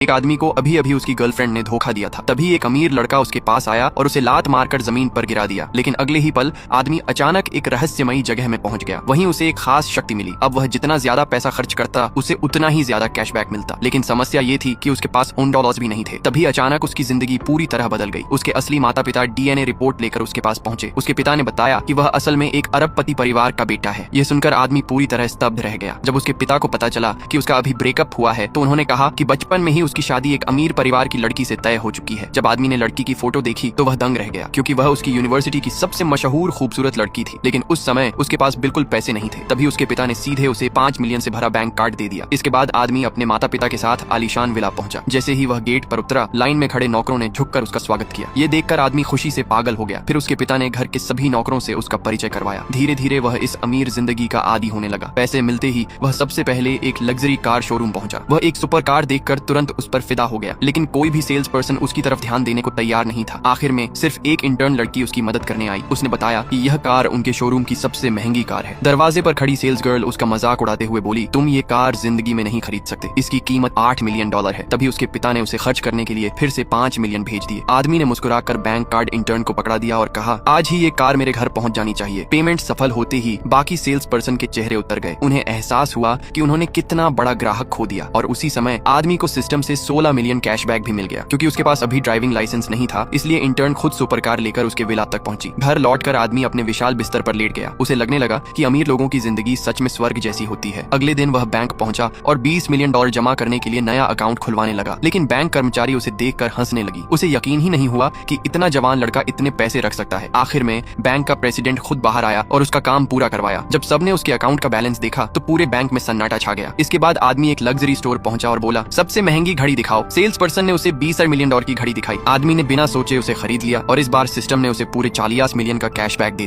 एक आदमी को अभी अभी उसकी गर्लफ्रेंड ने धोखा दिया था। तभी एक अमीर लड़का उसके पास आया और उसे लात मारकर जमीन पर गिरा दिया। लेकिन अगले ही पल आदमी अचानक एक रहस्यमयी जगह में पहुंच गया। वहीं उसे एक खास शक्ति मिली। अब वह जितना ज्यादा पैसा खर्च करता उसे उतना ही ज्यादा कैशबैक मिलता। लेकिन समस्या ये थी कि उसके पास उन डॉलर्स भी नहीं थे। तभी अचानक उसकी जिंदगी पूरी तरह बदल गई। उसके असली माता पिता डीएनए रिपोर्ट लेकर उसके पास पहुंचे। उसके पिता ने बताया कि वह असल में एक अरबपति परिवार का बेटा है। यह सुनकर आदमी पूरी तरह स्तब्ध रह गया। जब उसके पिता को पता चला कि उसका अभी ब्रेकअप हुआ है तो उन्होंने कहा कि बचपन में ही उसकी शादी एक अमीर परिवार की लड़की से तय हो चुकी है। जब आदमी ने लड़की की फोटो देखी तो वह दंग रह गया, क्योंकि वह उसकी यूनिवर्सिटी की सबसे मशहूर खूबसूरत लड़की थी। लेकिन उस समय उसके पास बिल्कुल पैसे नहीं थे। तभी उसके पिता ने सीधे उसे 5 मिलियन से भरा बैंक कार्ड दे दिया। इसके बाद आदमी अपने माता पिता के साथ आलीशान विला पहुंचा। जैसे ही वह गेट पर उतरा, लाइन में खड़े नौकरों ने झुककर उसका स्वागत किया। ये देखकर आदमी खुशी से पागल हो गया। फिर उसके पिता ने घर के सभी नौकरों से उसका परिचय करवाया। धीरे धीरे वह इस अमीर जिंदगी का आदी होने लगा। पैसे मिलते ही वह सबसे पहले एक लग्जरी कार शोरूम पहुंचा। वह एक सुपर कार देखकर तुरंत उस पर फिदा हो गया। लेकिन कोई भी सेल्स पर्सन उसकी तरफ ध्यान देने को तैयार नहीं था। आखिर में सिर्फ एक इंटर्न लड़की उसकी मदद करने आई। उसने बताया कि यह कार उनके शोरूम की सबसे महंगी कार है। दरवाजे पर खड़ी सेल्स गर्ल उसका मजाक उड़ाते हुए बोली, तुम ये कार जिंदगी में नहीं खरीद सकते, इसकी कीमत $8 मिलियन है। तभी उसके पिता ने उसे खर्च करने के लिए फिर से 5 मिलियन भेज दिए। आदमी ने मुस्कुराकर बैंक कार्ड इंटर्न को पकड़ा दिया और कहा, आज ही ये कार मेरे घर पहुंच जानी चाहिए। पेमेंट सफल होते ही बाकी सेल्स पर्सन के चेहरे उतर गए। उन्हें एहसास हुआ कि उन्होंने कितना बड़ा ग्राहक खो दिया। और उसी समय आदमी को सिस्टम से 16 मिलियन कैशबैक भी मिल गया। क्योंकि उसके पास अभी ड्राइविंग लाइसेंस नहीं था, इसलिए इंटर्न खुद सुपर कार लेकर उसके विला तक पहुंची। घर लौटकर आदमी अपने विशाल बिस्तर पर लेट गया। उसे लगने लगा कि अमीर लोगों की जिंदगी सच में स्वर्ग जैसी होती है। अगले दिन वह बैंक पहुंचा और $20 मिलियन जमा करने के लिए नया अकाउंट खुलवाने लगा। लेकिन बैंक कर्मचारी उसे देखकर हंसने लगी। उसे यकीन ही नहीं हुआ कि इतना जवान लड़का इतने पैसे रख सकता है। आखिर में बैंक का प्रेसिडेंट खुद बाहर आया और उसका काम पूरा करवाया। जब सबने उसके अकाउंट का बैलेंस देखा तो पूरे बैंक में सन्नाटा छा गया। इसके बाद आदमी एक लग्जरी स्टोर पहुंचा और बोला, सबसे महंगी घड़ी दिखाओ। सेल्स पर्सन ने उसे $20 मिलियन की घड़ी दिखाई। आदमी ने बिना सोचे उसे खरीद लिया और इस बार सिस्टम ने उसे पूरे 40 मिलियन का कैशबैक दे दिया।